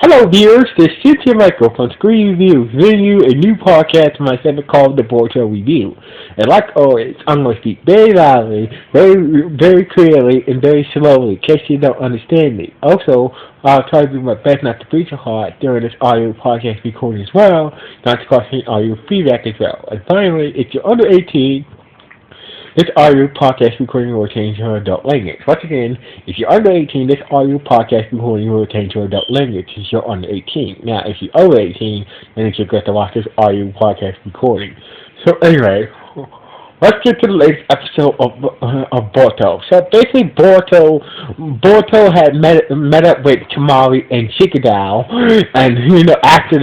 Hello viewers, this is Cynthia Michael from Screen Review, bringing you a new podcast from my segment called The Boruto Review. And like always, I'm going to speak very loudly, very clearly, and very slowly, in case you don't understand me. Also, I'll try to do my best not to breathe so hard during this audio podcast recording as well, not to cause any audio feedback as well. And finally, if you're under 18, this audio podcast recording will change your adult language. Once again, if you're under 18, this audio podcast recording will change your adult language since you're under 18. Now, if you're over 18, then you should get to watch this audio podcast recording. So anyway, let's get to the latest episode of Boruto. So basically, Boruto had met up with Tamari and Shikadao, and after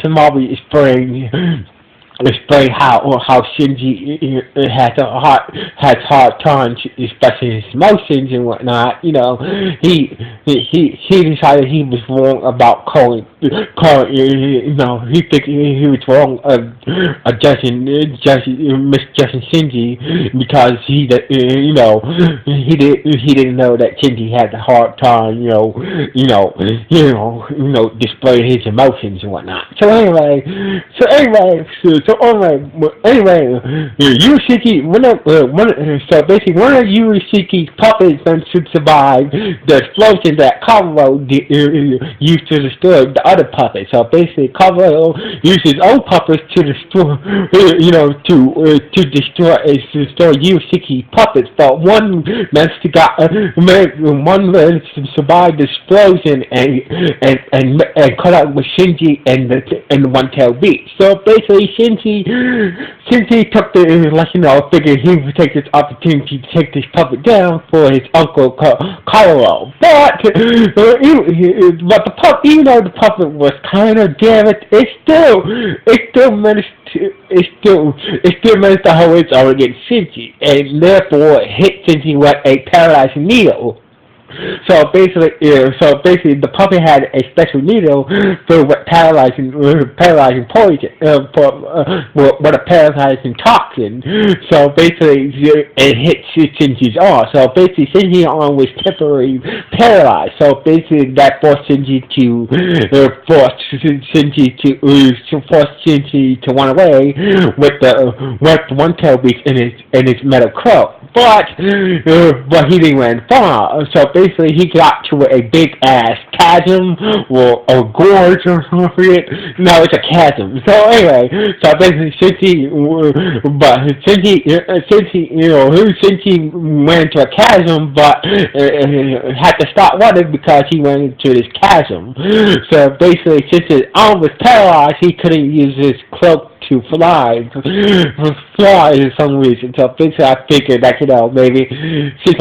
Tamari explain how Shinji has hard time expressing his emotions and whatnot. He decided he was wrong about calling. He think he was wrong misjudging Shinji because he didn't know that Shinji had a hard time displaying his emotions and whatnot. So anyway, Yushiki, so basically one of Yushiki's puppets should survive the explosion that Kavaro used to destroy the other puppets. So basically Kavaro used his own puppets to destroy, destroy Yushiki puppets, but one managed to survive the explosion and caught up with Shinji and the one-tailed beast. So basically, Shinji took figured he would take this opportunity to take this puppet down for his uncle Kavaro. But the puppet, even though the puppet was kind of damaged, it still managed to hold its own against Shinji, and therefore hit Shinji with a paralyzing needle. So basically, the puppet had a special needle filled with paralyzing poison, with a paralyzing toxin. So basically, it hit Shinji's arm. So basically, Shinji's arm was temporarily paralyzed. So basically, that forced Shinji to run away with the one-tailed beast in his metal crow. But he didn't run far. So basically, he got to a big ass chasm or a gorge or something. No, it's a chasm. So anyway, basically, Shinji went into a chasm, but had to stop running because he went into this chasm. So basically, since his arm was paralyzed, he couldn't use his cloak to fly for some reason. So basically, I figured that maybe since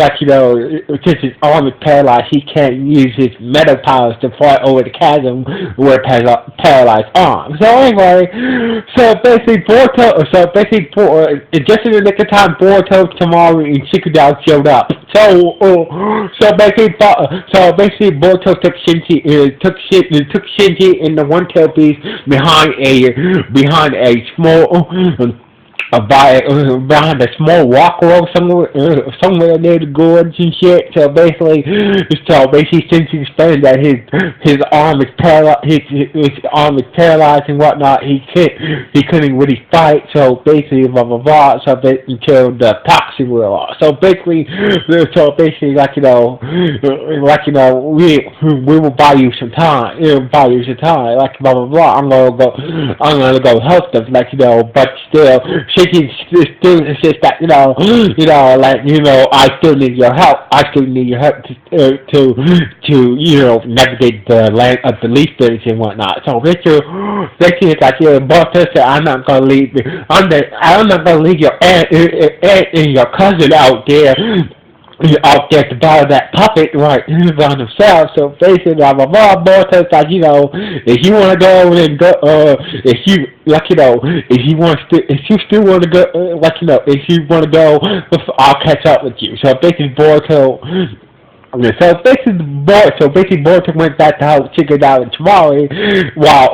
his arm is paralyzed, he can't use his metal powers to fly over the chasm with a paralyzed arm. So anyway, just in the nick of time, Boruto, Tamari, and Shikadao showed up. So basically, Boruto took Shinji and the one-tailed beast behind a small walk road somewhere near the gorge and shit. So basically, Shinji explained that his arm is paralyzed and whatnot. He couldn't really fight. So basically, blah blah blah. So until the toxin wore off. So basically, we will buy you some time. Like blah blah blah. I'm gonna go help them. But still. Shinji still insists that I still need your help. I still need your help to navigate the land of the leaf spirits and whatnot. So basically it's like Boruto said, I'm not gonna leave your aunt and your cousin out there to battle that puppet right by themselves. So basically, blah blah blah. Boruto's like, if you want to go and go, if you still want to go, if you want to go, I'll catch up with you. So basically, Boruto So basically, Boruto went back to help figure out Tamari, while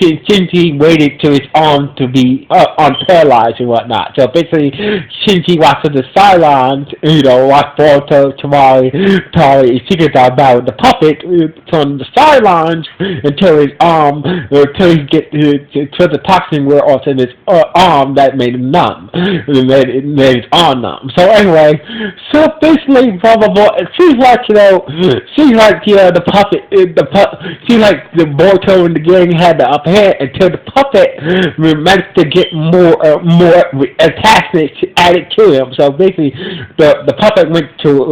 Shinji waited to his arm to be unparalyzed and whatnot. So basically, Shinji watched on the sidelines, watched Boruto, Tamari figured out about the puppet from the sidelines until he get to the toxin where also in his arm that made him numb. Made his arm numb. So anyway, so basically, blah blah blah. It seems like the puppet, seems like the Boruto and the gang had the upper hand until the puppet managed to get more attachments added to him. So basically, the puppet went to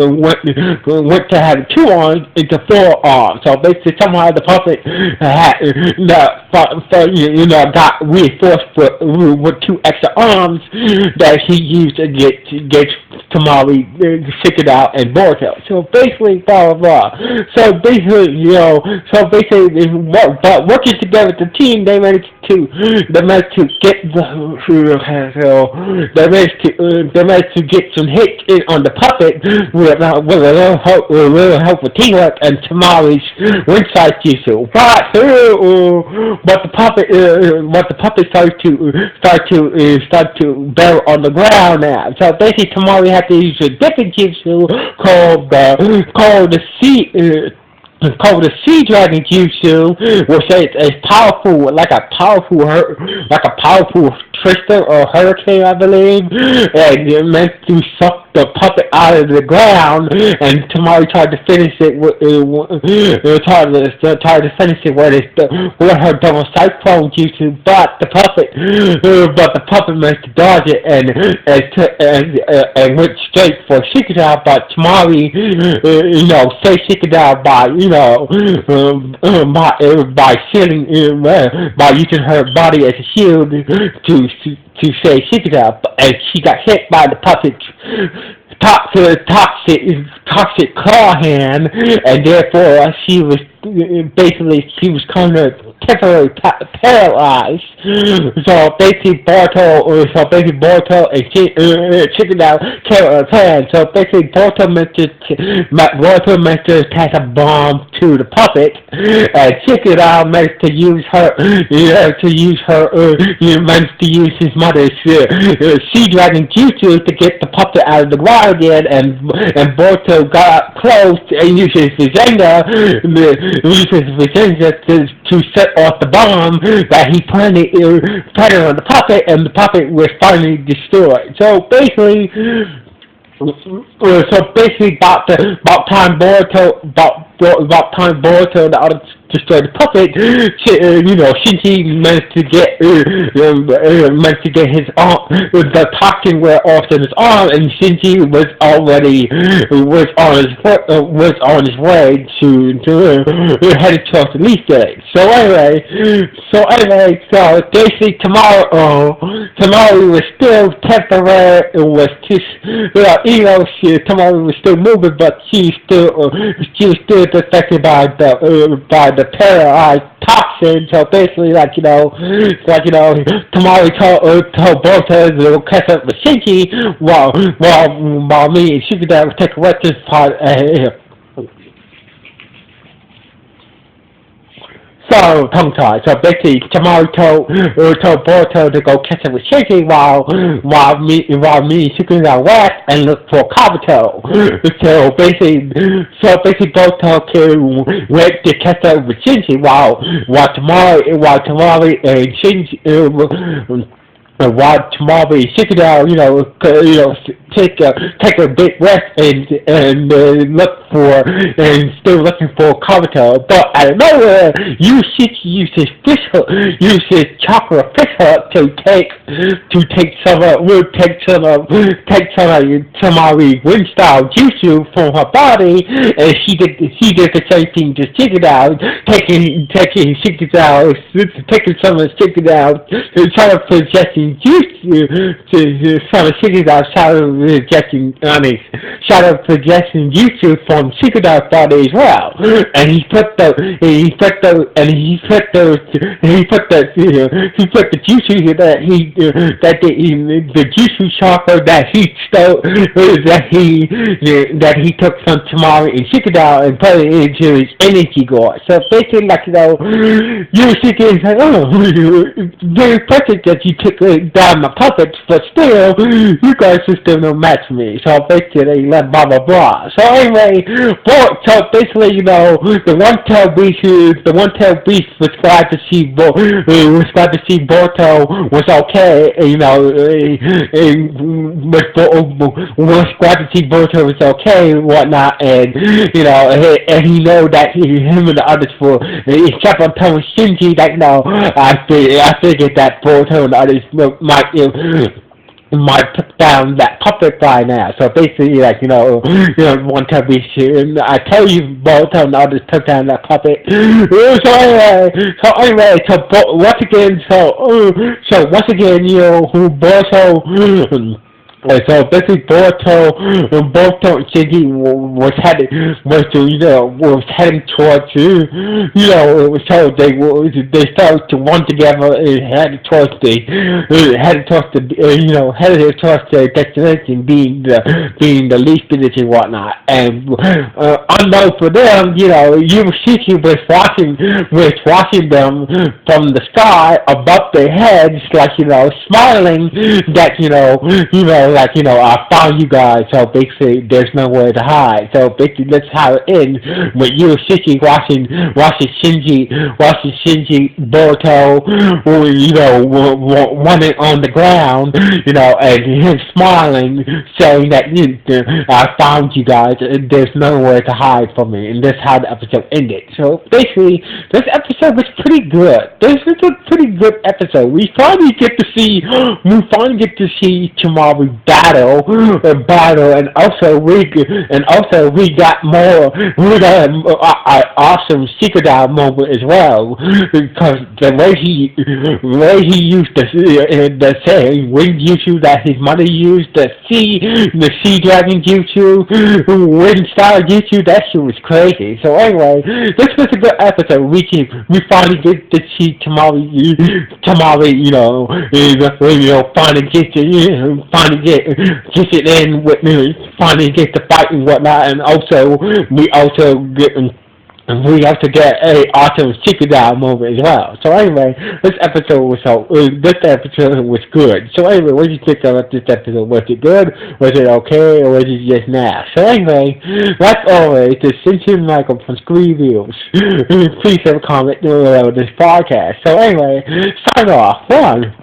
having 2 arms into 4 arms. So basically, somehow the puppet got reinforced with 2 extra arms that he used to get Tamari figured out and Boruto. So basically, blah blah blah. So basically, but working together as a team, they managed to get some hits in on the puppet with a little help with teamwork and Tamari's inside jutsu. But the puppet started to barrel on the ground now. So basically, Tamari had to use a different jutsu called the Sea Dragon Jutsu, which is powerful, like a powerful twister or hurricane, I believe, and it meant to suck the puppet out of the ground. And Tamari tried to finish it with her double cyclone jutsu, but the puppet managed to dodge it and went straight for Shikadao. But Tamari, saved Shikadao by using her body as a shield to save Shikadao, and she got hit by the puppet's toxic claw hand, and therefore she was kind of temporarily paralyzed. So basically Boruto and Shikadao came up with a plan. So basically Boruto managed to attach a bomb to the puppet, and Shikadao managed to use his mother's Sea Dragon Jutsu to get the puppet out of the ground again, and Boruto got up close and used his Vizenda to set off the bomb that he planted on the puppet, and the puppet was finally destroyed. So basically, about time Boruto and the others destroyed the puppet, Shinji managed to get his arm, the toxin wear off in his arm, and Shinji was on his way to headed towards the release date. So basically Tamari was still temporary. It was just Tamari was still moving, but she was still affected by the paralyzed toxin. So basically, Tamari told Boruto to catch up with Shinji while me and Shikadao would take a rest this part. So tongue-tied. So basically, Tamari told Boruto to go catch up with Shinji while me and Shikadao rest and look for Kabuto. So basically Boruto went to catch up with Shinji while Tamari and Shinji. While Tamari and Shikadao, take a big rest and still looking for Kabuto, but out of nowhere, Shiki used his chakra fish hook to take some of Tamari wind style jutsu from her body, and he did the same thing to Shikadao, taking some of Shikadao, trying to possessing jutsu to some of Shikadao's shout out suggesting YouTube from Secret Dark Friday as well. And he put the jutsu the jutsu chakra that he took from Tamari and Shikadao and put it into his energy gore. So basically, like, Yushiki is like, oh, very perfect that you took down my puppets, but still, you guys are still no match for me. So basically, let blah blah blah. So anyway, so basically, the one-tailed beast was glad to see Boruto was okay. Was glad to see Boruto was okay and whatnot, and and he know that him and the others he kept on telling Shinji that I figured that Boruto and the others might put down that puppet by now. So basically, one time I tell you, Boruto and the others took down that puppet. Once again, Boruto. So basically, Boruto and Shinji was heading towards, so they started to run together and headed towards the destination, being the leaf village and whatnot. And unknown for them, Yumashiki was watching them from the sky above their heads, like smiling that I found you guys, so basically there's nowhere to hide. So basically that's how it ends, with Yushiki watching Shinji, Boruto, running on the ground, and him smiling, saying that I found you guys, and there's nowhere to hide from me, and that's how the episode ended. So basically, this episode was pretty good. This is a pretty good episode. We finally get to see Tamari battle, and also we got an awesome secret moment as well, because the way he used the saying wind jutsu that his mother used, the sea dragon jutsu, wind style jutsu, that shit was crazy. So anyway, this was a good episode. We finally get to see Tamari, finally get it in with me, finally get the fight and whatnot, and we also get a awesome Shikadai moment as well. So anyway, this episode was good. So anyway, what did you think about this episode? Was it good? Was it okay? Or was it just nah? So anyway, like always, this is Cincinnati Michael from Screw Reviews. Please have a comment below this podcast. So anyway, sign off. 1,